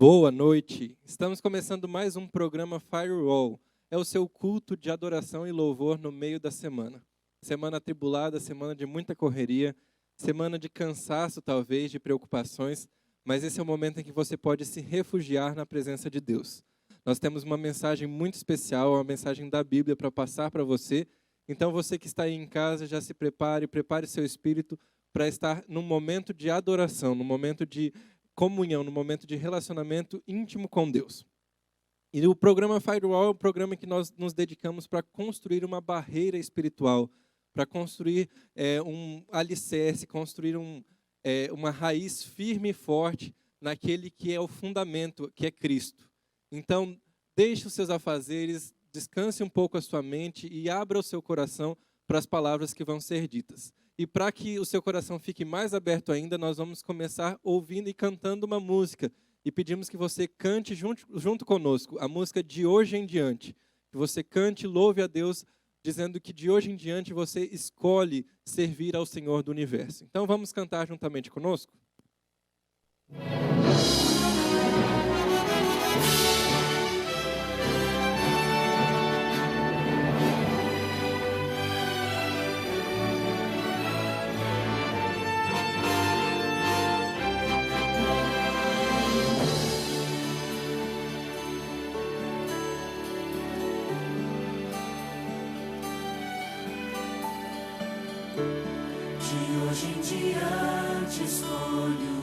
Boa noite. Estamos começando mais um programa Firewall. É o seu culto de adoração e louvor no meio da semana. Semana atribulada, semana de muita correria, semana de cansaço talvez, de preocupações, mas esse é o momento em que você pode se refugiar na presença de Deus. Nós temos uma mensagem muito especial, uma mensagem da Bíblia para passar para você. Então você que está aí em casa, já se prepare seu espírito para estar num momento de adoração, num momento de comunhão, no momento de relacionamento íntimo com Deus. E o programa Firewall é um programa que nós nos dedicamos para construir uma barreira espiritual, para construir um alicerce, construir uma raiz firme e forte naquele que é o fundamento, que é Cristo. Então, deixe os seus afazeres, descanse um pouco a sua mente e abra o seu coração para as palavras que vão ser ditas. E para que o seu coração fique mais aberto ainda, nós vamos começar ouvindo e cantando uma música. E pedimos que você cante junto conosco a música De Hoje em Diante. Que você cante, louve a Deus, dizendo que de hoje em diante você escolhe servir ao Senhor do Universo. Então vamos cantar juntamente conosco? Hoje em diante escolho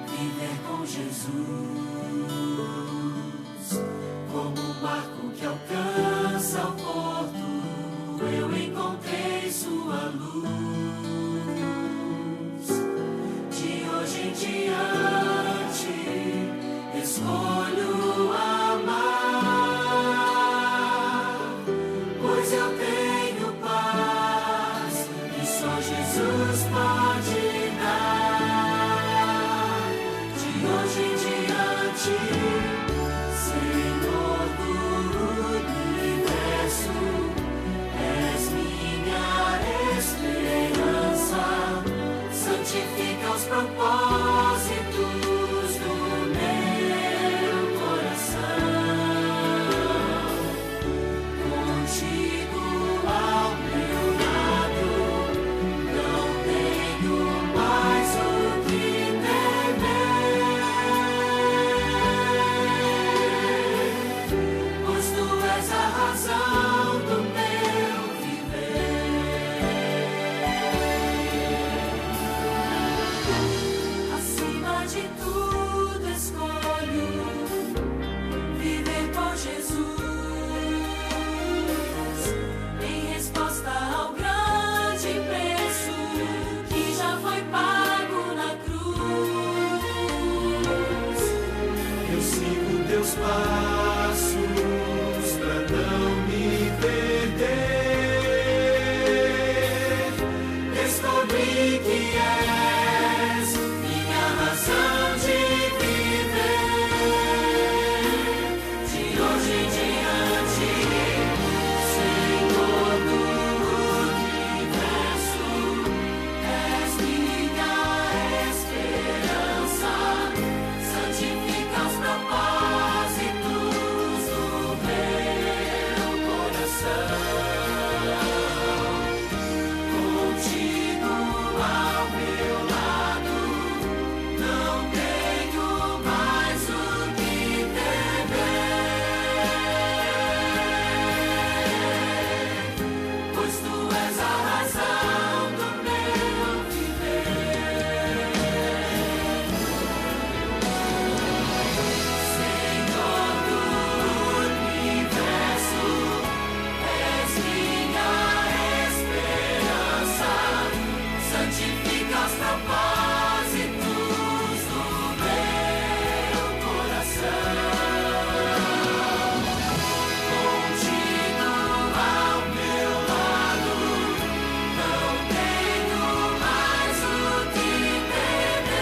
viver com Jesus, como um barco que alcança o porto, eu encontrei sua luz. De hoje em diante escolho amar, pois eu tenho paz e só Jesus pode dar. De hoje em diante, Senhor do Universo, és minha esperança, santifica os propósitos do meu coração. Contigo ao meu lado, não tenho mais o que temer, pois tu és a razão do meu viver. Acima de tudo escolho viver por Jesus, em resposta ao grande preço que já foi pago na cruz. Eu sigo teus passos pra não me perder. Descobri que és minha razão de viver. De hoje em diante, Senhor do Universo, és minha esperança, santifica os propósitos do meu coração. Contigo ao meu lado, não tenho mais o que temer, pois tu és a razão do meu viver. Senhor do Universo, és minha esperança, santifica os propósitos do meu coração. Contigo ao meu lado, não tenho mais o que temer,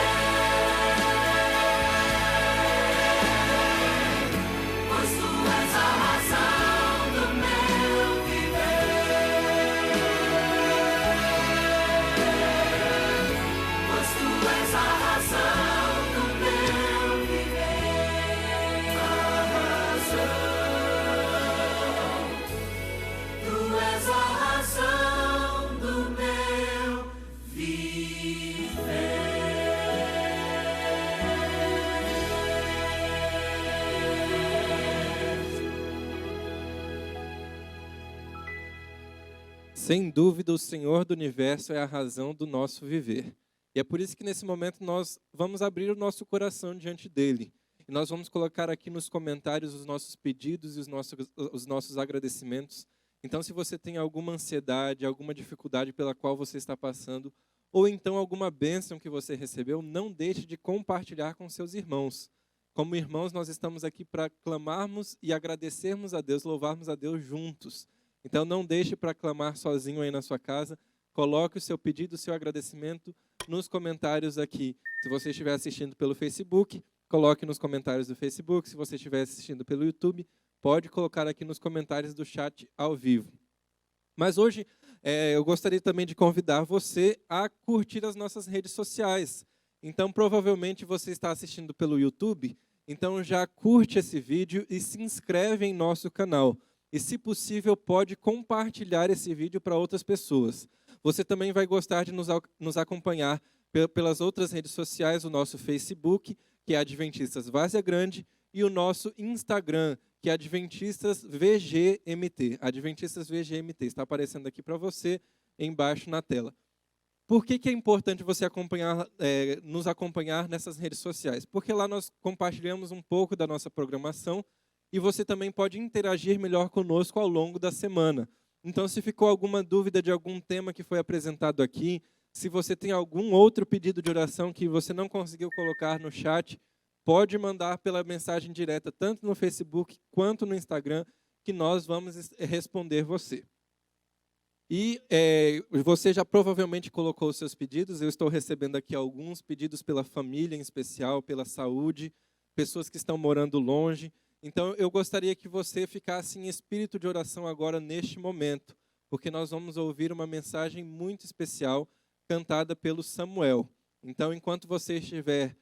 pois tu és a razão do meu viver. Sem dúvida, o Senhor do Universo é a razão do nosso viver. E é por isso que nesse momento nós vamos abrir o nosso coração diante dele. E nós vamos colocar aqui nos comentários os nossos pedidos e os nossos agradecimentos. Então, se você tem alguma ansiedade, alguma dificuldade pela qual você está passando, ou então alguma bênção que você recebeu, não deixe de compartilhar com seus irmãos. Como irmãos, nós estamos aqui para clamarmos e agradecermos a Deus, louvarmos a Deus juntos. Então, não deixe para clamar sozinho aí na sua casa. Coloque o seu pedido, o seu agradecimento nos comentários aqui. Se você estiver assistindo pelo Facebook, coloque nos comentários do Facebook. Se você estiver assistindo pelo YouTube, pode colocar aqui nos comentários do chat ao vivo. Mas hoje eu gostaria também de convidar você a curtir as nossas redes sociais. Então, provavelmente você está assistindo pelo YouTube, então já curte esse vídeo e se inscreve em nosso canal. E, se possível, pode compartilhar esse vídeo para outras pessoas. Você também vai gostar de nos acompanhar pelas outras redes sociais, o nosso Facebook, que é Adventistas Várzea Grande, e o nosso Instagram, que é Adventistas VGMT. Adventistas VGMT. Está aparecendo aqui para você, embaixo na tela. Por que é importante você nos acompanhar nessas redes sociais? Porque lá nós compartilhamos um pouco da nossa programação e você também pode interagir melhor conosco ao longo da semana. Então, se ficou alguma dúvida de algum tema que foi apresentado aqui, se você tem algum outro pedido de oração que você não conseguiu colocar no chat, pode mandar pela mensagem direta, tanto no Facebook quanto no Instagram, que nós vamos responder você. E você já provavelmente colocou os seus pedidos. Eu estou recebendo aqui alguns pedidos pela família em especial, pela saúde, pessoas que estão morando longe. Então, eu gostaria que você ficasse em espírito de oração agora, neste momento, porque nós vamos ouvir uma mensagem muito especial, cantada pelo Samuel. Então, enquanto você estiver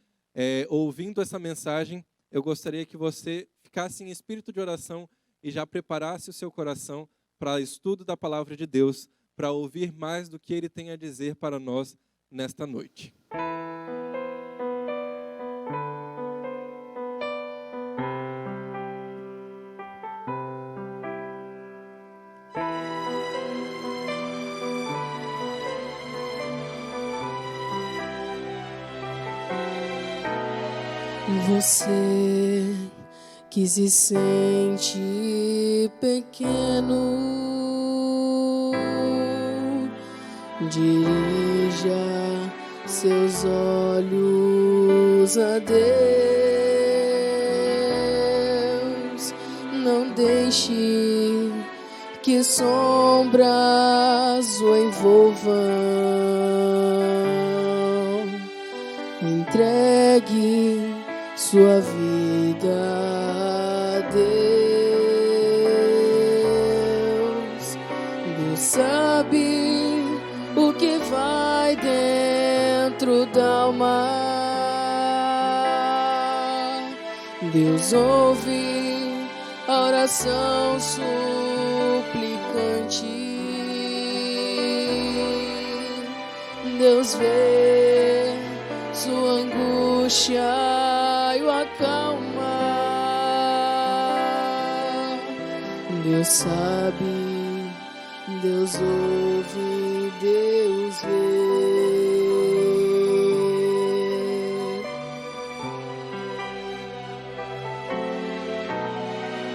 ouvindo essa mensagem, eu gostaria que você ficasse em espírito de oração e já preparasse o seu coração para o estudo da Palavra de Deus, para ouvir mais do que Ele tem a dizer para nós nesta noite. Você que se sente pequeno, dirija seus olhos a Deus. Não deixe que sombras o envolvam. Entregue sua vida a Deus. Deus sabe o que vai dentro da alma. Deus ouve a oração suplicante. Deus vê sua angústia e o acalma. Deus sabe, Deus ouve, Deus vê.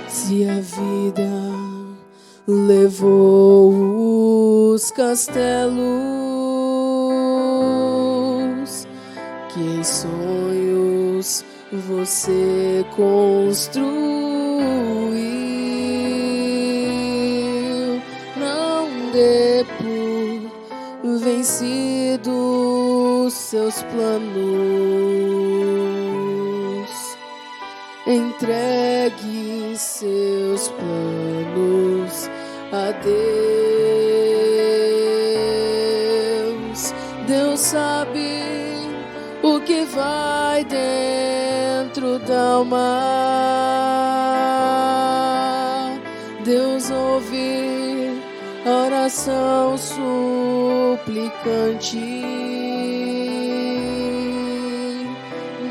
Se a vida levou os castelos que em sonhos você construiu, não dê por vencidos seus planos. Entregue seus planos a Deus. Deus sabe o que vai dentro da alma. Deus ouve a oração suplicante.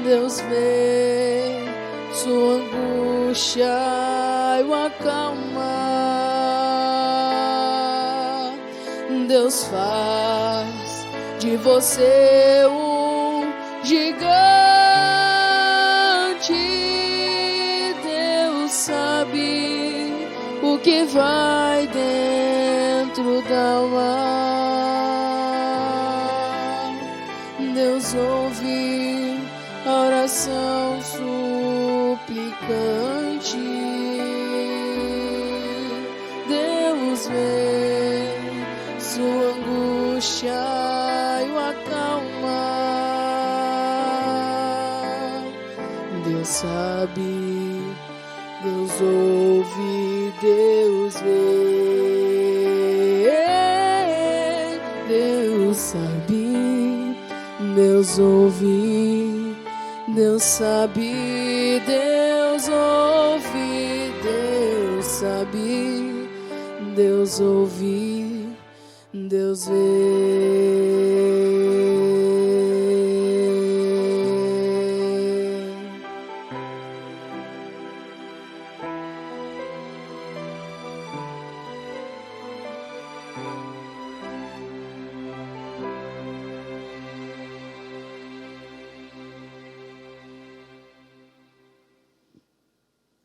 Deus vê sua angústia e o acalma. Deus faz de você um gigante. Deus sabe o que vai dentro da alma. Deus ouve a oração suplicante. Deus vê sua angústia e o acalma. Deus sabe, Deus ouve, Deus vê. Deus sabe, Deus ouve, Deus sabe, Deus ouve, Deus sabe, Deus ouve, Deus vê.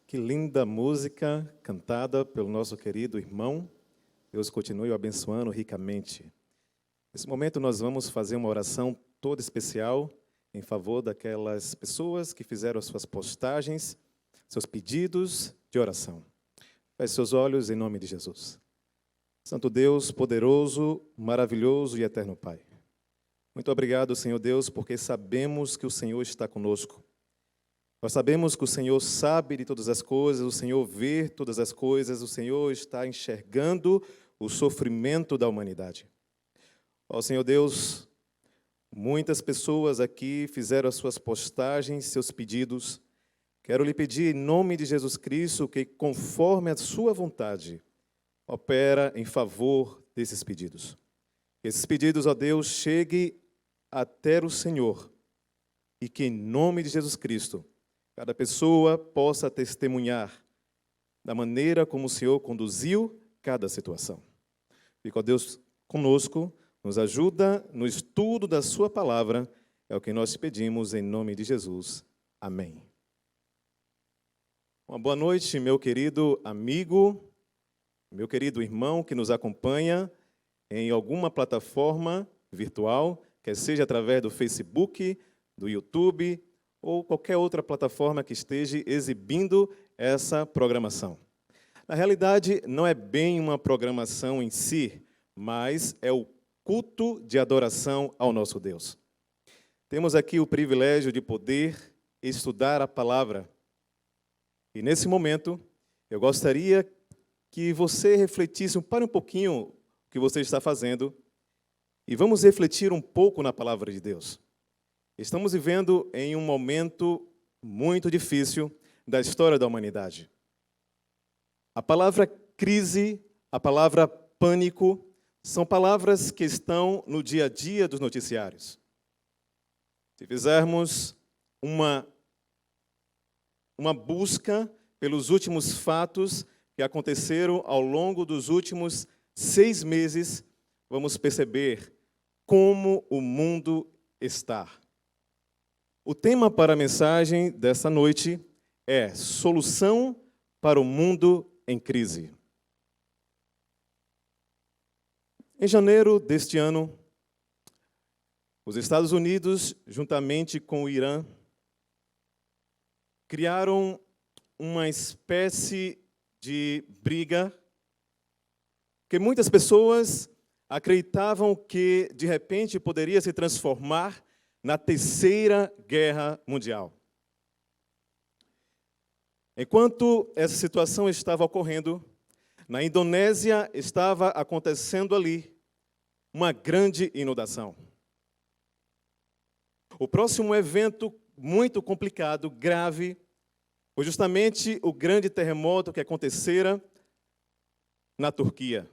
Que linda música cantada pelo nosso querido irmão. Deus continue o abençoando ricamente. Nesse momento nós vamos fazer uma oração toda especial em favor daquelas pessoas que fizeram as suas postagens, seus pedidos de oração. Feche seus olhos em nome de Jesus. Santo Deus, poderoso, maravilhoso e eterno Pai. Muito obrigado, Senhor Deus, porque sabemos que o Senhor está conosco. Nós sabemos que o Senhor sabe de todas as coisas, o Senhor vê todas as coisas, o Senhor está enxergando o sofrimento da humanidade. Ó Senhor Deus, muitas pessoas aqui fizeram as suas postagens, seus pedidos. Quero lhe pedir em nome de Jesus Cristo que, conforme a sua vontade, opera em favor desses pedidos. Que esses pedidos, ó Deus, cheguem até o Senhor e que, em nome de Jesus Cristo, cada pessoa possa testemunhar da maneira como o Senhor conduziu cada situação. Fica, ó Deus, conosco, nos ajuda no estudo da sua palavra. É o que nós te pedimos em nome de Jesus. Amém. Uma boa noite, meu querido amigo, meu querido irmão que nos acompanha em alguma plataforma virtual, quer seja através do Facebook, do YouTube, ou qualquer outra plataforma que esteja exibindo essa programação. Na realidade, não é bem uma programação em si, mas é o culto de adoração ao nosso Deus. Temos aqui o privilégio de poder estudar a palavra. E nesse momento, eu gostaria que você refletisse, pare um pouquinho o que você está fazendo e vamos refletir um pouco na palavra de Deus. Estamos vivendo em um momento muito difícil da história da humanidade. A palavra crise, a palavra pânico, são palavras que estão no dia a dia dos noticiários. Se fizermos uma busca pelos últimos fatos que aconteceram ao longo dos últimos 6 meses, vamos perceber como o mundo está. O tema para a mensagem dessa noite é Solução para o Mundo em Crise. Em janeiro deste ano, os Estados Unidos, juntamente com o Irã, criaram uma espécie de briga que muitas pessoas acreditavam que, de repente, poderia se transformar na Terceira Guerra Mundial. Enquanto essa situação estava ocorrendo, na Indonésia estava acontecendo ali uma grande inundação. O próximo evento muito complicado, grave, foi justamente o grande terremoto que acontecera na Turquia.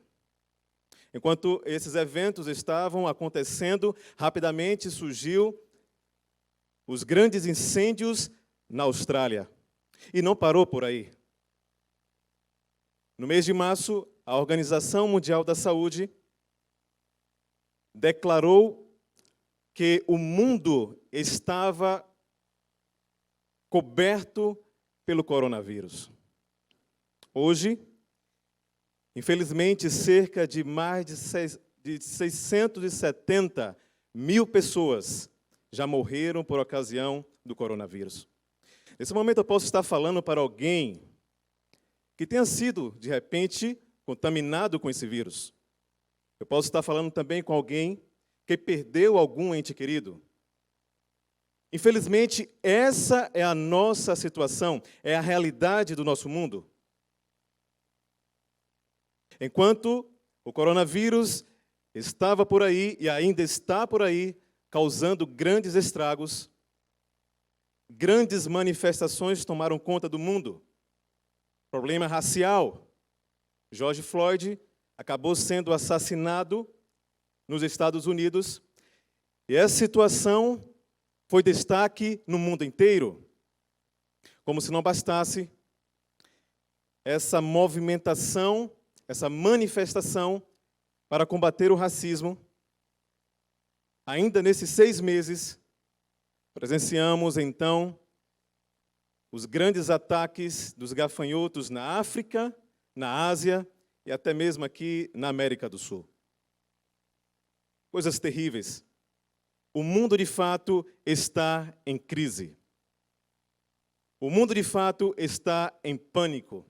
Enquanto esses eventos estavam acontecendo, rapidamente surgiu os grandes incêndios na Austrália. E não parou por aí. No mês de março, a Organização Mundial da Saúde declarou que o mundo estava coberto pelo coronavírus. Hoje, infelizmente, cerca de mais de 670 mil pessoas já morreram por ocasião do coronavírus. Nesse momento, eu posso estar falando para alguém que tenha sido, de repente, contaminado com esse vírus. Eu posso estar falando também com alguém que perdeu algum ente querido. Infelizmente, essa é a nossa situação, é a realidade do nosso mundo. Enquanto o coronavírus estava por aí e ainda está por aí, causando grandes estragos, grandes manifestações tomaram conta do mundo. Problema racial. George Floyd acabou sendo assassinado nos Estados Unidos. E essa situação foi destaque no mundo inteiro. Como se não bastasse, essa movimentação, essa manifestação para combater o racismo, ainda nesses 6 meses, presenciamos então os grandes ataques dos gafanhotos na África, na Ásia e até mesmo aqui na América do Sul. Coisas terríveis. O mundo, de fato, está em crise. O mundo, de fato, está em pânico.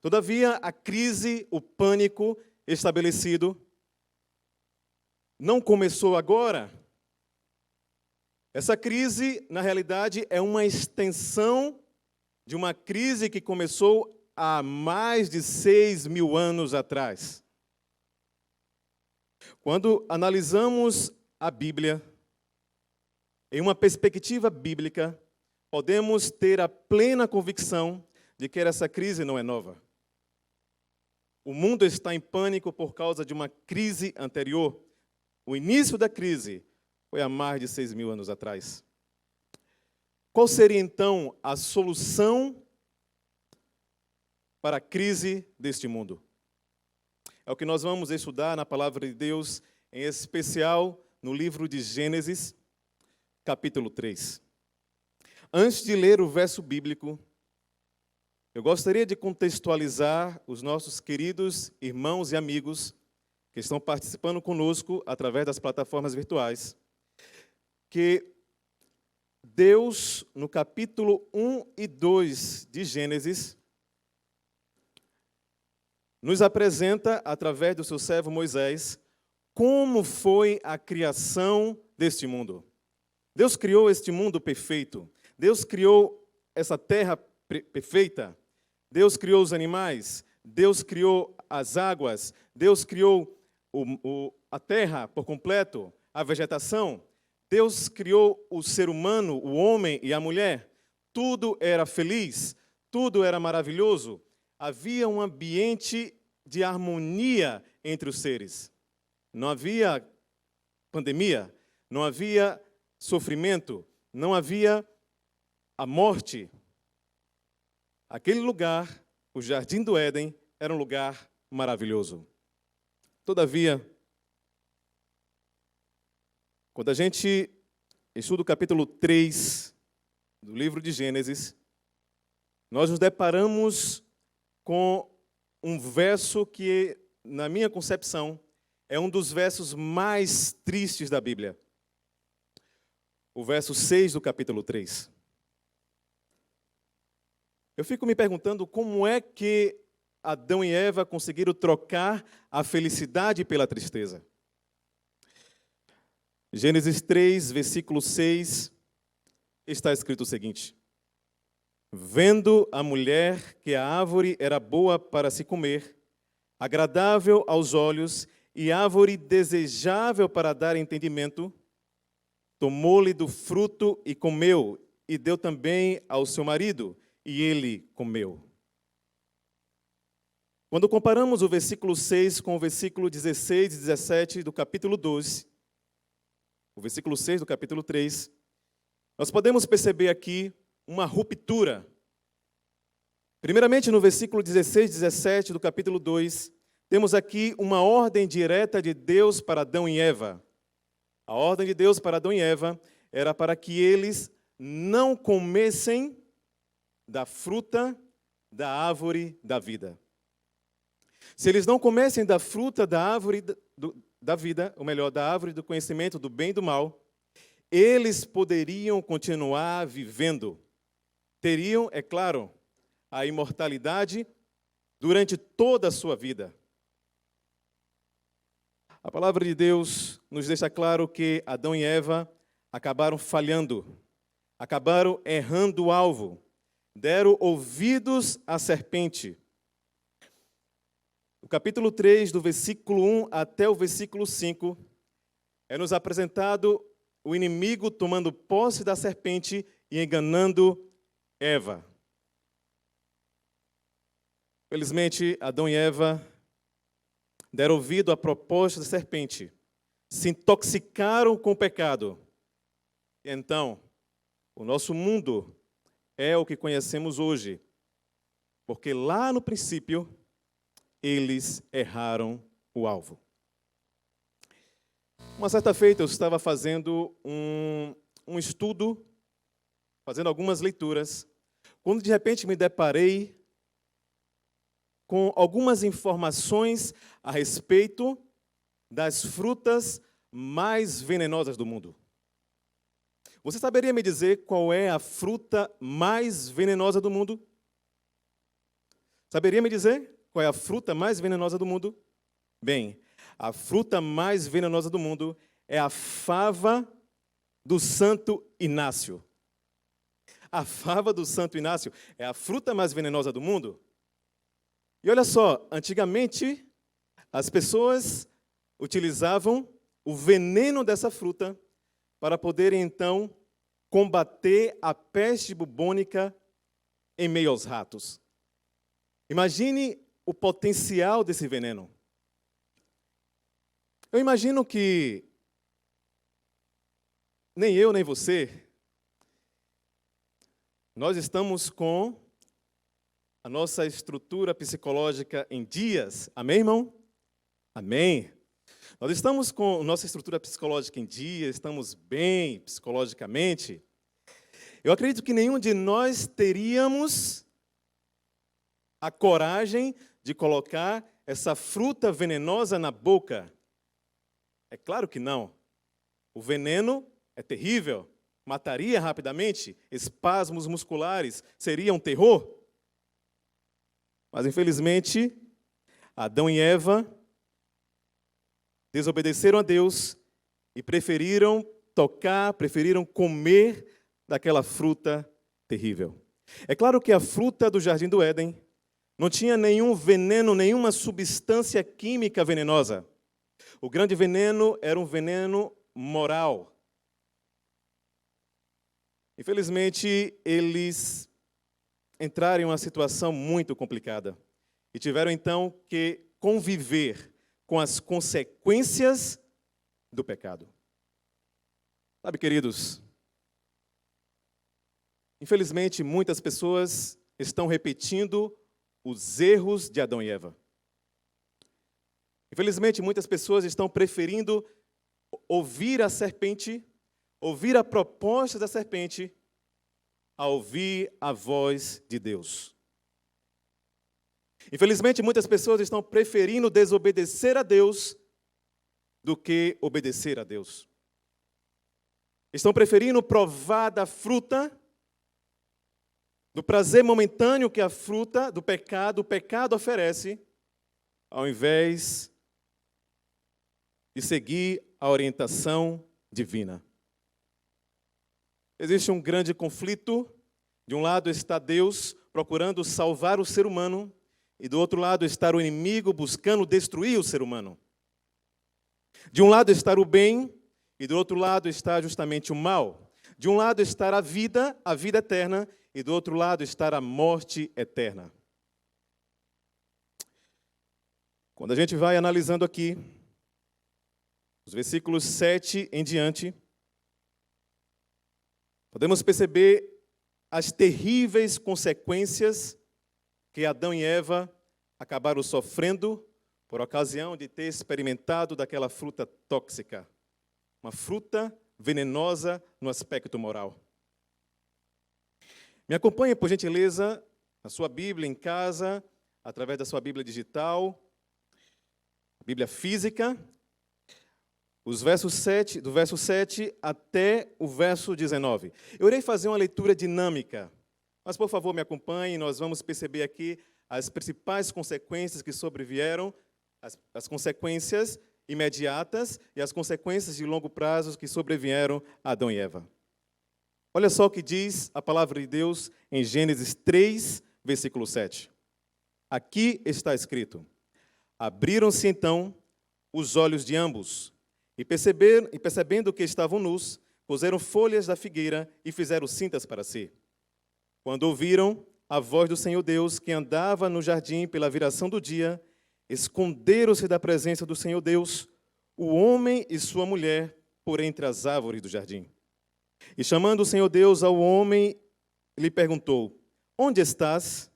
Todavia, a crise, o pânico estabelecido, não começou agora. Essa crise, na realidade, é uma extensão de uma crise que começou há mais de 6.000 anos atrás. Quando analisamos a Bíblia, em uma perspectiva bíblica, podemos ter a plena convicção de que essa crise não é nova. O mundo está em pânico por causa de uma crise anterior. O início da crise foi há mais de 6.000 anos atrás. Qual seria, então, a solução para a crise deste mundo? É o que nós vamos estudar na Palavra de Deus, em especial no livro de Gênesis, capítulo 3. Antes de ler o verso bíblico, eu gostaria de contextualizar os nossos queridos irmãos e amigos que estão participando conosco através das plataformas virtuais, que Deus, no capítulo 1 e 2 de Gênesis, nos apresenta, através do seu servo Moisés, como foi a criação deste mundo. Deus criou este mundo perfeito. Deus criou essa terra perfeita. Deus criou os animais. Deus criou as águas. Deus criou a terra por completo, a vegetação. Deus criou o ser humano, o homem e a mulher. Tudo era feliz, tudo era maravilhoso. Havia um ambiente de harmonia entre os seres. Não havia pandemia, não havia sofrimento, não havia a morte. Aquele lugar, o Jardim do Éden, era um lugar maravilhoso. Todavia, quando a gente estuda o capítulo 3 do livro de Gênesis, nós nos deparamos com um verso que, na minha concepção, é um dos versos mais tristes da Bíblia. O verso 6 do capítulo 3. Eu fico me perguntando como é que Adão e Eva conseguiram trocar a felicidade pela tristeza. Gênesis 3, versículo 6, está escrito o seguinte: vendo a mulher que a árvore era boa para se comer, agradável aos olhos e árvore desejável para dar entendimento, tomou-lhe do fruto e comeu, e deu também ao seu marido, e ele comeu. Quando comparamos o versículo 6 com o versículo 16 e 17 do capítulo 12, o versículo 6 do capítulo 3, nós podemos perceber aqui uma ruptura. Primeiramente, no versículo 16 e 17 do capítulo 2, temos aqui uma ordem direta de Deus para Adão e Eva. A ordem de Deus para Adão e Eva era para que eles não comessem da fruta da árvore da vida. Se eles não comessem da fruta da árvore da vida, ou melhor, da árvore do conhecimento do bem e do mal, eles poderiam continuar vivendo. Teriam, é claro, a imortalidade durante toda a sua vida. A palavra de Deus nos deixa claro que Adão e Eva acabaram falhando, acabaram errando o alvo, deram ouvidos à serpente. O capítulo 3, do versículo 1 até o versículo 5, é nos apresentado o inimigo tomando posse da serpente e enganando Eva. Felizmente, Adão e Eva deram ouvido à proposta da serpente, se intoxicaram com o pecado. E então, o nosso mundo é o que conhecemos hoje, porque lá no princípio, eles erraram o alvo. Uma certa feita eu estava fazendo um estudo, fazendo algumas leituras, quando de repente me deparei com algumas informações a respeito das frutas mais venenosas do mundo. Você saberia me dizer qual é a fruta mais venenosa do mundo? Saberia me dizer qual é a fruta mais venenosa do mundo? Bem, a fruta mais venenosa do mundo é a fava do Santo Inácio. A fava do Santo Inácio é a fruta mais venenosa do mundo. E olha só, antigamente as pessoas utilizavam o veneno dessa fruta para poderem então combater a peste bubônica em meio aos ratos. Imagine o potencial desse veneno. Eu imagino que nem eu, nem você, nós estamos com a nossa estrutura psicológica em dias. Amém, irmão? Amém. Nós estamos com a nossa estrutura psicológica em dia, estamos bem psicologicamente. Eu acredito que nenhum de nós teríamos a coragem de colocar essa fruta venenosa na boca. É claro que não. O veneno é terrível, mataria rapidamente, espasmos musculares, seria um terror. Mas, infelizmente, Adão e Eva desobedeceram a Deus e preferiram tocar, preferiram comer daquela fruta terrível. É claro que a fruta do Jardim do Éden não tinha nenhum veneno, nenhuma substância química venenosa. O grande veneno era um veneno moral. Infelizmente, eles entraram em uma situação muito complicada e tiveram então que conviver com as consequências do pecado. Sabe, queridos, infelizmente muitas pessoas estão repetindo os erros de Adão e Eva. Infelizmente muitas pessoas estão preferindo ouvir a serpente, ouvir a proposta da serpente, a ouvir a voz de Deus. Infelizmente, muitas pessoas estão preferindo desobedecer a Deus do que obedecer a Deus. Estão preferindo provar da fruta, do prazer momentâneo que a fruta do pecado, o pecado oferece, ao invés de seguir a orientação divina. Existe um grande conflito. De um lado está Deus procurando salvar o ser humano, e do outro lado está o inimigo buscando destruir o ser humano. De um lado está o bem, e do outro lado está justamente o mal. De um lado está a vida eterna, e do outro lado está a morte eterna. Quando a gente vai analisando aqui, os versículos 7 em diante, podemos perceber as terríveis consequências que Adão e Eva acabaram sofrendo por ocasião de ter experimentado daquela fruta tóxica, uma fruta venenosa no aspecto moral. Me acompanhe, por gentileza, na sua Bíblia em casa, através da sua Bíblia digital, Bíblia física, do verso 7 até o verso 19. Eu irei fazer uma leitura dinâmica, mas, por favor, me acompanhe, nós vamos perceber aqui as principais consequências que sobrevieram, as consequências imediatas e as consequências de longo prazo que sobrevieram a Adão e Eva. Olha só o que diz a palavra de Deus em Gênesis 3, versículo 7. Aqui está escrito: abriram-se então os olhos de ambos, e percebendo que estavam nus, coseram folhas da figueira e fizeram cintas para si. Quando ouviram a voz do Senhor Deus, que andava no jardim pela viração do dia, esconderam-se da presença do Senhor Deus, o homem e sua mulher, por entre as árvores do jardim. E chamando o Senhor Deus ao homem, lhe perguntou: onde estás?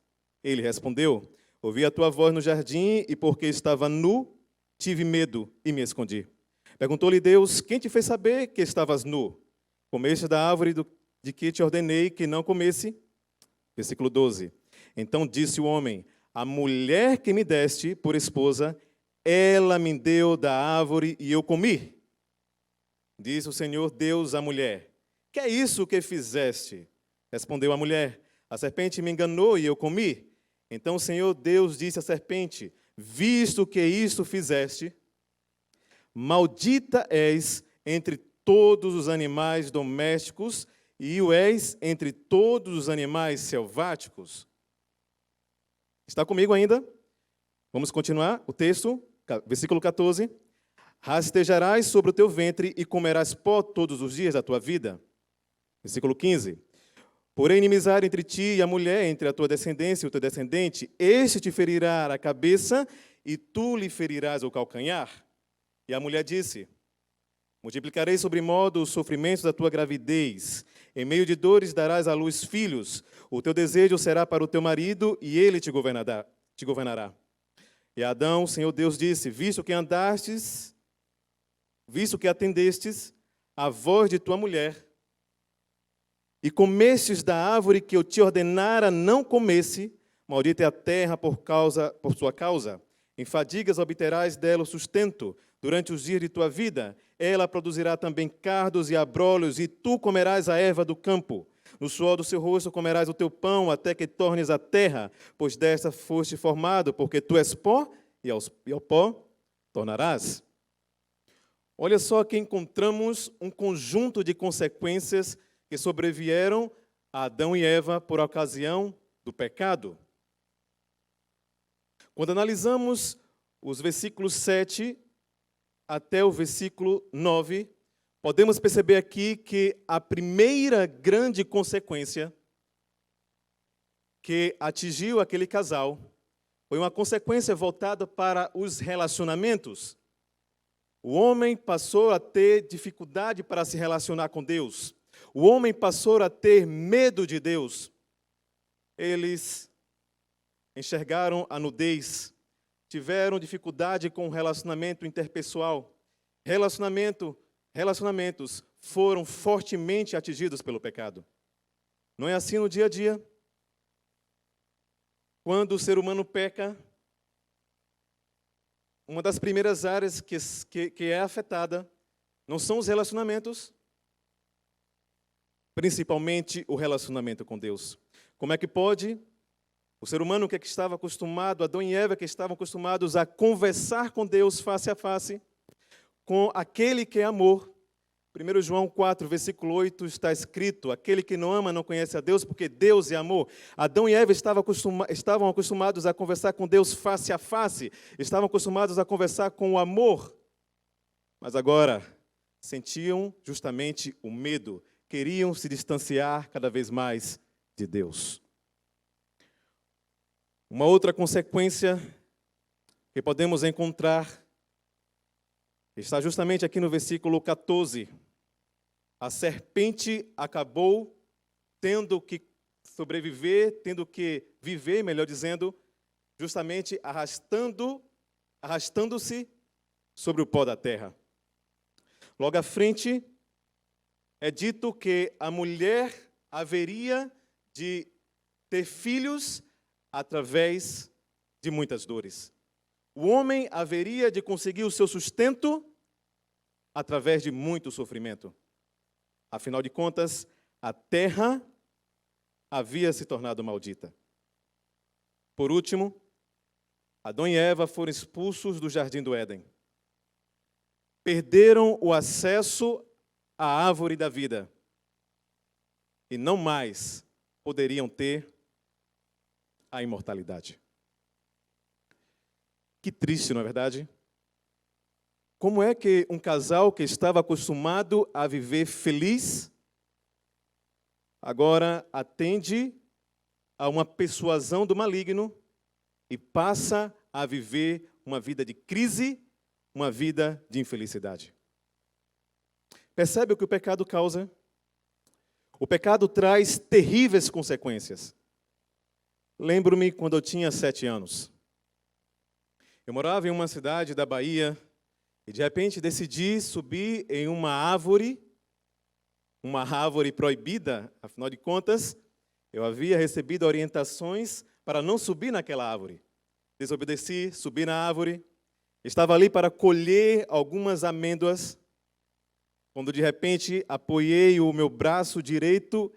Ele respondeu: ouvi a tua voz no jardim, e porque estava nu, tive medo e me escondi. Perguntou-lhe Deus: quem te fez saber que estavas nu? Comeste da árvore de que te ordenei que não comesse? Versículo 12. Então disse o homem: a mulher que me deste por esposa, ela me deu da árvore e eu comi. Disse o Senhor Deus à mulher: que é isso que fizeste? Respondeu a mulher: a serpente me enganou e eu comi. Então o Senhor Deus disse à serpente: visto que isto fizeste, maldita és entre todos os animais domésticos e o és entre todos os animais selváticos. Está comigo ainda? Vamos continuar o texto, versículo 14. Rastejarás sobre o teu ventre e comerás pó todos os dias da tua vida. Versículo 15. Porém, inimizade entre ti e a mulher, entre a tua descendência e o teu descendente, este te ferirá a cabeça e tu lhe ferirás o calcanhar. E a mulher disse: multiplicarei sobremodo os sofrimentos da tua gravidez. Em meio de dores darás à luz filhos. O teu desejo será para o teu marido e ele te governará. E a Adão, o Senhor Deus disse: visto que atendestes à voz de tua mulher, e comestes da árvore que eu te ordenara não comesse, maldita é a terra por sua causa. Em fadigas obterás dela o sustento durante os dias de tua vida. Ela produzirá também cardos e abrolhos, e tu comerás a erva do campo. No suor do seu rosto comerás o teu pão, até que tornes a terra, pois desta foste formado, porque tu és pó, e ao pó tornarás. Olha só que encontramos um conjunto de consequências que sobrevieram a Adão e Eva por ocasião do pecado. Quando analisamos os versículos 7 até o versículo 9, podemos perceber aqui que a primeira grande consequência que atingiu aquele casal foi uma consequência voltada para os relacionamentos. O homem passou a ter dificuldade para se relacionar com Deus. O homem passou a ter medo de Deus. Eles enxergaram a nudez, tiveram dificuldade com o relacionamento interpessoal. Relacionamentos foram fortemente atingidos pelo pecado. Não é assim no dia a dia? Quando o ser humano peca, uma das primeiras áreas que é afetada não são os relacionamentos, principalmente o relacionamento com Deus. Como é que pode o ser humano que estava acostumado, Adão e Eva, que estavam acostumados a conversar com Deus face a face, com aquele que é amor? 1 João 4, versículo 8, está escrito: aquele que não ama não conhece a Deus, porque Deus é amor. Adão e Eva estavam acostumados a conversar com Deus face a face, estavam acostumados a conversar com o amor, mas agora sentiam justamente o medo, queriam se distanciar cada vez mais de Deus. Uma outra consequência que podemos encontrar está justamente aqui no versículo 14. A serpente acabou tendo que sobreviver, tendo que viver, melhor dizendo, justamente arrastando arrastando-se sobre o pó da terra. Logo à frente, é dito que a mulher haveria de ter filhos através de muitas dores. O homem haveria de conseguir o seu sustento através de muito sofrimento. Afinal de contas, a terra havia se tornado maldita. Por último, Adão e Eva foram expulsos do jardim do Éden. Perderam o acesso à árvore da vida e não mais poderiam ter a imortalidade. Que triste, não é verdade? Como é que um casal que estava acostumado a viver feliz, agora atende a uma persuasão do maligno e passa a viver uma vida de crise, uma vida de infelicidade? Percebe o que o pecado causa? O pecado traz terríveis consequências. Lembro-me quando eu tinha 7 anos. Eu morava em uma cidade da Bahia e de repente decidi subir em uma árvore proibida, afinal de contas, eu havia recebido orientações para não subir naquela árvore. Desobedeci, subi na árvore, estava ali para colher algumas amêndoas, quando de repente apoiei o meu braço direito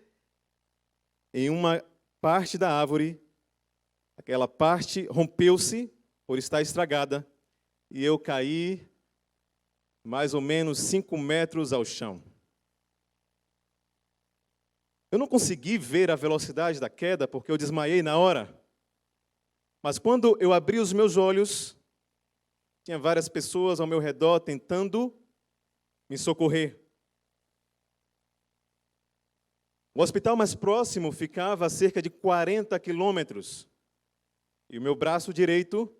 em uma parte da árvore, aquela parte rompeu-se por estar estragada e eu caí mais ou menos 5 metros ao chão. Eu não consegui ver a velocidade da queda porque eu desmaiei na hora. Mas quando eu abri os meus olhos, tinha várias pessoas ao meu redor tentando me socorrer. O hospital mais próximo ficava a cerca de 40 quilômetros. E o meu braço direito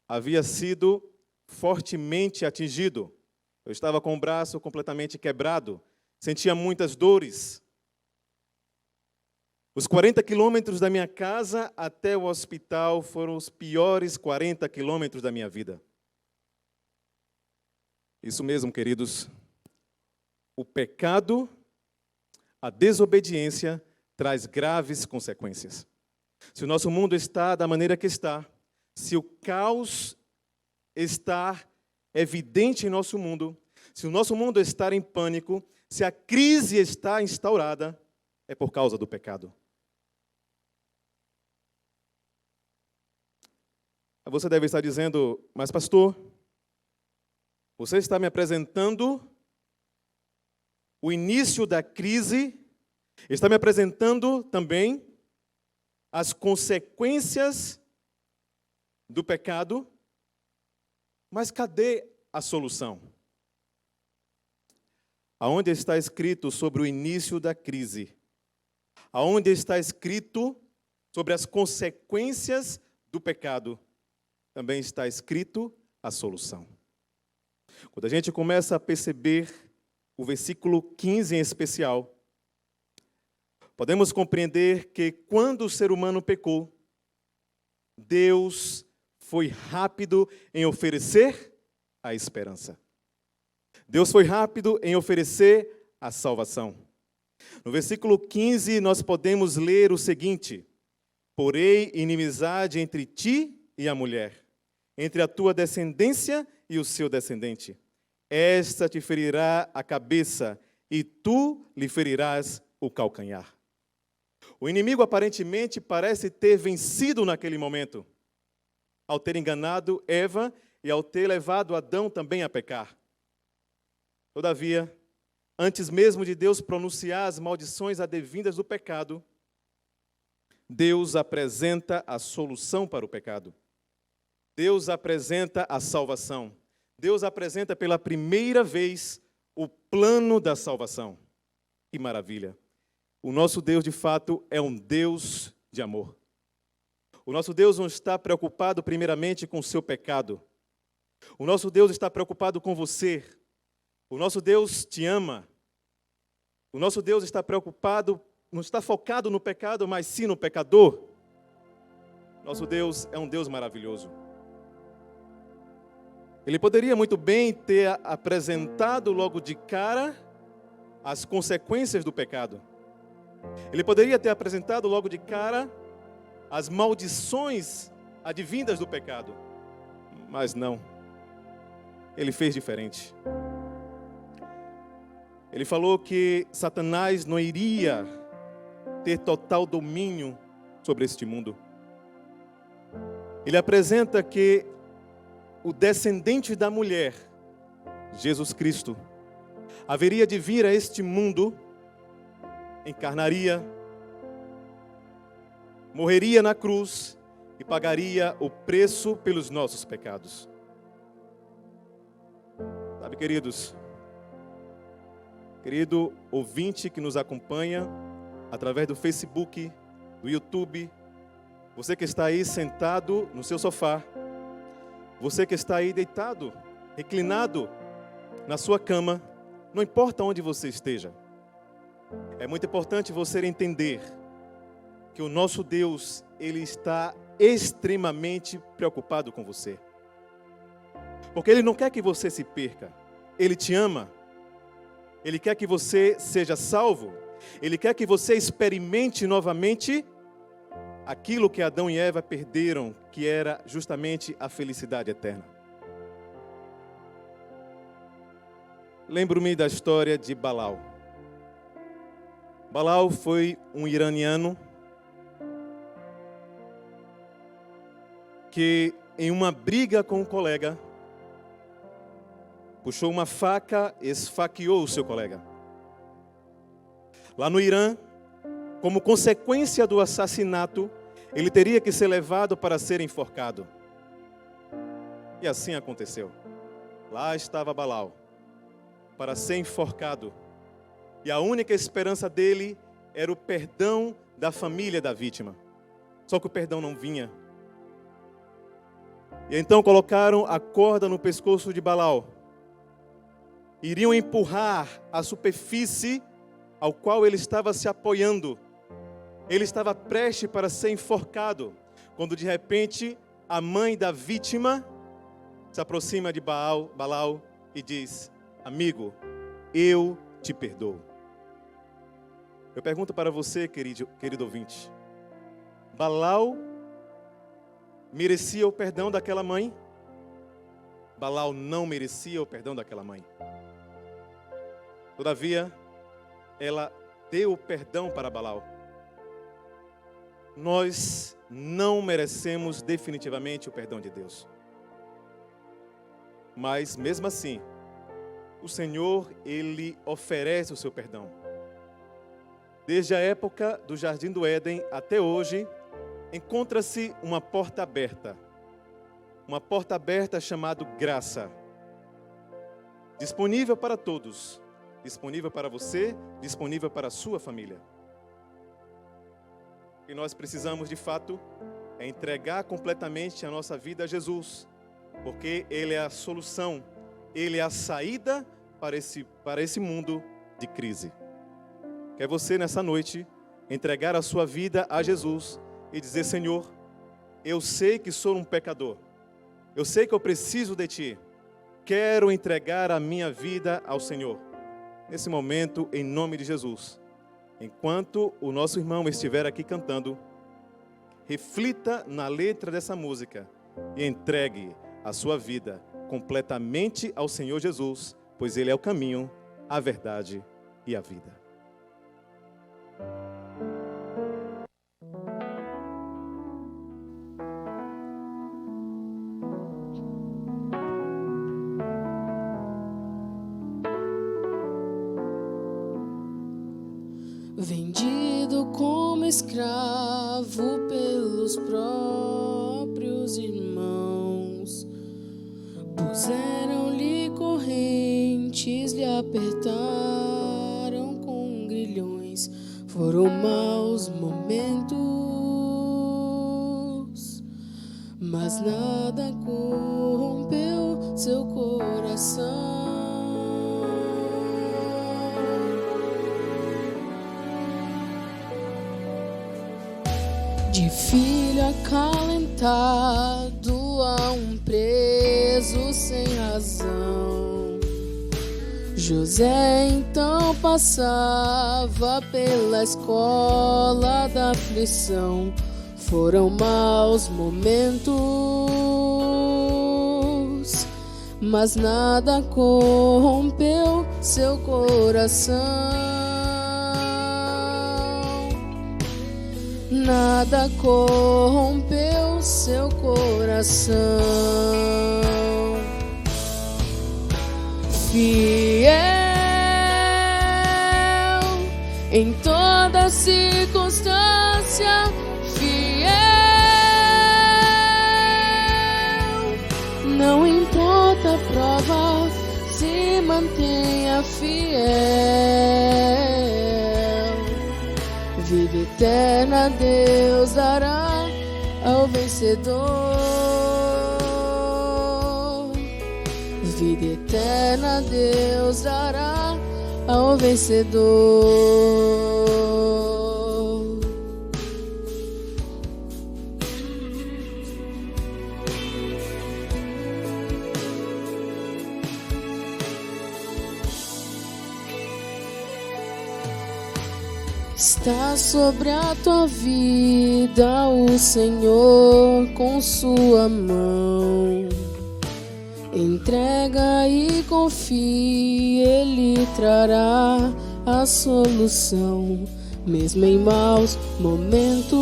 havia sido fortemente atingido. Eu estava com o braço completamente quebrado, sentia muitas dores. Os 40 quilômetros da minha casa até o hospital foram os piores 40 quilômetros da minha vida. Isso mesmo, queridos. O pecado, a desobediência, traz graves consequências. Se o nosso mundo está da maneira que está, se o caos está evidente em nosso mundo, se o nosso mundo está em pânico, se a crise está instaurada, é por causa do pecado. Você deve estar dizendo, mas pastor, você está me apresentando o início da crise, está me apresentando também as consequências do pecado, mas cadê a solução? Aonde está escrito sobre o início da crise? Aonde está escrito sobre as consequências do pecado? Também está escrito a solução. Quando a gente começa a perceber o versículo 15 em especial, podemos compreender que quando o ser humano pecou, Deus foi rápido em oferecer a esperança. Deus foi rápido em oferecer a salvação. No versículo 15 nós podemos ler o seguinte: porém inimizade entre ti e a mulher, entre a tua descendência e o seu descendente. Esta te ferirá a cabeça e tu lhe ferirás o calcanhar. O inimigo aparentemente parece ter vencido naquele momento, ao ter enganado Eva e ao ter levado Adão também a pecar. Todavia, antes mesmo de Deus pronunciar as maldições advindas do pecado, Deus apresenta a solução para o pecado. Deus apresenta a salvação. Deus apresenta pela primeira vez o plano da salvação. Que maravilha! O nosso Deus, de fato, é um Deus de amor. O nosso Deus não está preocupado primeiramente com o seu pecado. O nosso Deus está preocupado com você. O nosso Deus te ama. O nosso Deus está preocupado, não está focado no pecado, mas sim no pecador. Nosso Deus é um Deus maravilhoso. Ele poderia muito bem ter apresentado logo de cara as consequências do pecado. Ele poderia ter apresentado logo de cara as maldições advindas do pecado. Mas não. Ele fez diferente. Ele falou que Satanás não iria ter total domínio sobre este mundo. Ele apresenta que o descendente da mulher, Jesus Cristo, haveria de vir a este mundo, encarnaria, morreria na cruz e pagaria o preço pelos nossos pecados. Sabe, queridos, querido ouvinte que nos acompanha através do Facebook, do YouTube, você que está aí sentado no seu sofá, você que está aí deitado, reclinado na sua cama, não importa onde você esteja, é muito importante você entender que o nosso Deus, Ele está extremamente preocupado com você. Porque Ele não quer que você se perca, Ele te ama, Ele quer que você seja salvo, Ele quer que você experimente novamente aquilo que Adão e Eva perderam, que era justamente a felicidade eterna. Lembro-me da história de Balau. Balau foi um iraniano que, em uma briga com um colega, puxou uma faca e esfaqueou o seu colega. Lá no Irã, como consequência do assassinato, ele teria que ser levado para ser enforcado. E assim aconteceu. Lá estava Balau, para ser enforcado. E a única esperança dele era o perdão da família da vítima. Só que o perdão não vinha. E então colocaram a corda no pescoço de Balau. Iriam empurrar a superfície ao qual ele estava se apoiando. Ele estava prestes para ser enforcado, quando de repente a mãe da vítima se aproxima de Balau e diz: amigo, eu te perdoo. Eu pergunto para você, querido ouvinte, Balau merecia o perdão daquela mãe? Balau não merecia o perdão daquela mãe. Todavia, ela deu o perdão para Balau. Nós não merecemos definitivamente o perdão de Deus. Mas, mesmo assim, o Senhor, Ele oferece o seu perdão. Desde a época do Jardim do Éden até hoje, encontra-se uma porta aberta. Uma porta aberta chamada graça. Disponível para todos. Disponível para você, disponível para a sua família. O que nós precisamos, de fato, é entregar completamente a nossa vida a Jesus. Porque Ele é a solução, Ele é a saída para esse mundo de crise. Quer você, nessa noite, entregar a sua vida a Jesus e dizer: Senhor, eu sei que sou um pecador. Eu sei que eu preciso de Ti. Quero entregar a minha vida ao Senhor. Nesse momento, em nome de Jesus, enquanto o nosso irmão estiver aqui cantando, reflita na letra dessa música e entregue a sua vida completamente ao Senhor Jesus, pois Ele é o caminho, a verdade e a vida. Vendido como escravo pelos próprios irmãos, puseram-lhe correntes, lhe apertaram com grilhões. Foram maus momentos, mas nada corrompeu seu coração. de filho acalentado a um preso sem razão. José então passava pela escola da aflição. Foram maus momentos, mas nada corrompeu seu coração. Nada corrompeu seu coração. Fiel em toda circunstância, fiel, não importa a prova, se mantenha fiel. Vida eterna Deus dará ao vencedor. Vida eterna Deus dará ao vencedor. Está sobre a tua vida o Senhor com sua mão. Entrega e confia, Ele trará a solução. Mesmo em maus momentos,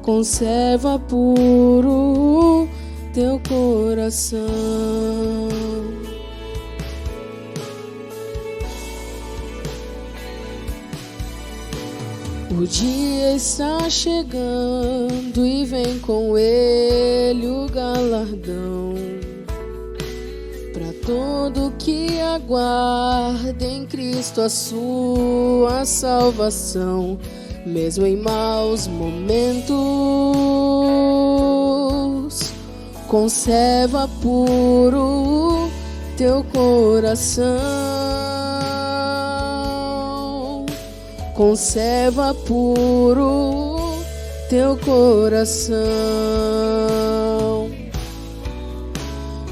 conserva puro teu coração. O dia está chegando e vem com ele o galardão. Para todo que aguarda em Cristo a sua salvação. Mesmo em maus momentos, conserva puro teu coração. Conserva puro teu coração.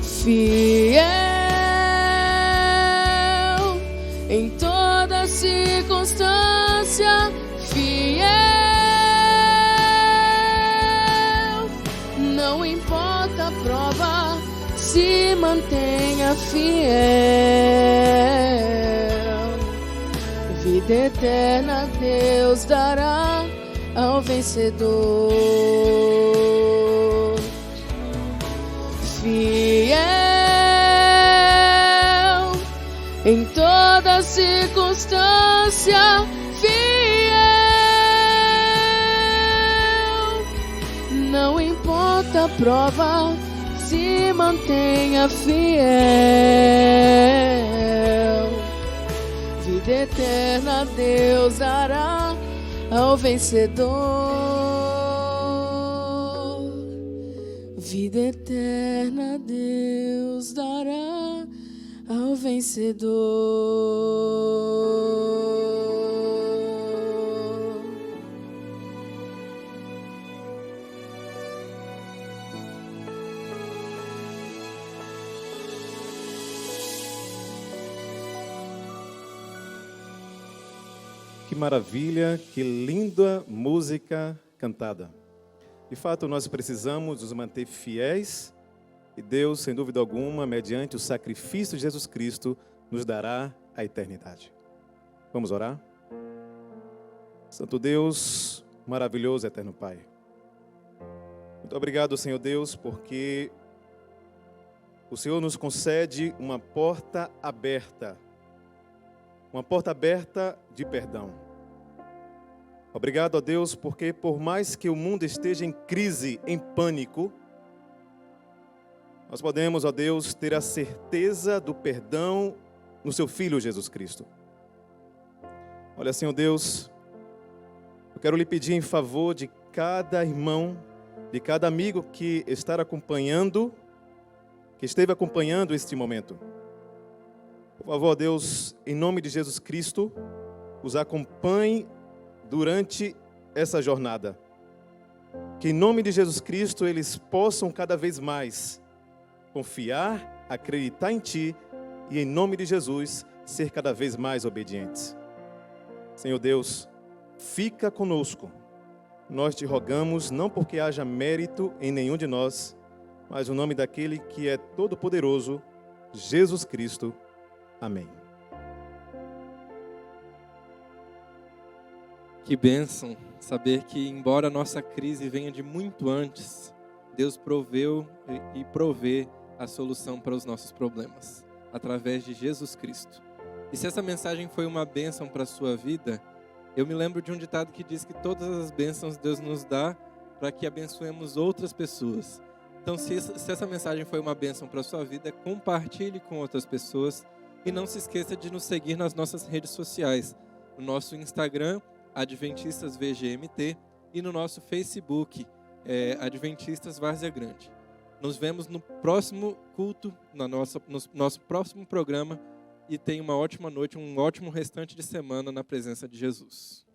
Fiel em toda circunstância, fiel, não importa a prova, se mantenha fiel. Vida eterna Deus dará ao vencedor. Fiel em toda circunstância, fiel, não importa a prova, se mantenha fiel. Vida eterna Deus dará ao vencedor. Vida eterna Deus dará ao vencedor. Que maravilha, que linda música cantada. De fato, nós precisamos nos manter fiéis e Deus, sem dúvida alguma, mediante o sacrifício de Jesus Cristo, nos dará a eternidade. Vamos orar? Santo Deus, maravilhoso eterno Pai. Muito obrigado, Senhor Deus, porque o Senhor nos concede uma porta aberta de perdão. Obrigado a Deus, porque por mais que o mundo esteja em crise, em pânico, nós podemos, ó Deus, ter a certeza do perdão no Seu Filho Jesus Cristo. Olha, Senhor Deus, eu quero lhe pedir em favor de cada irmão, de cada amigo que esteve acompanhando este momento. Por favor, Deus, em nome de Jesus Cristo, os acompanhe durante essa jornada. Que em nome de Jesus Cristo eles possam cada vez mais confiar, acreditar em Ti e em nome de Jesus ser cada vez mais obedientes. Senhor Deus, fica conosco. Nós te rogamos não porque haja mérito em nenhum de nós, mas o nome daquele que é todo-poderoso, Jesus Cristo. Amém. Que bênção saber que, embora a nossa crise venha de muito antes, Deus proveu e provê a solução para os nossos problemas, através de Jesus Cristo. E se essa mensagem foi uma bênção para a sua vida, eu me lembro de um ditado que diz que todas as bênçãos Deus nos dá para que abençoemos outras pessoas. Então, se essa mensagem foi uma bênção para a sua vida, compartilhe com outras pessoas e não se esqueça de nos seguir nas nossas redes sociais, no nosso Instagram, Adventistas VGMT, e no nosso Facebook, Adventistas Várzea Grande. Nos vemos no próximo culto, no nosso próximo programa, e tenha uma ótima noite, um ótimo restante de semana na presença de Jesus.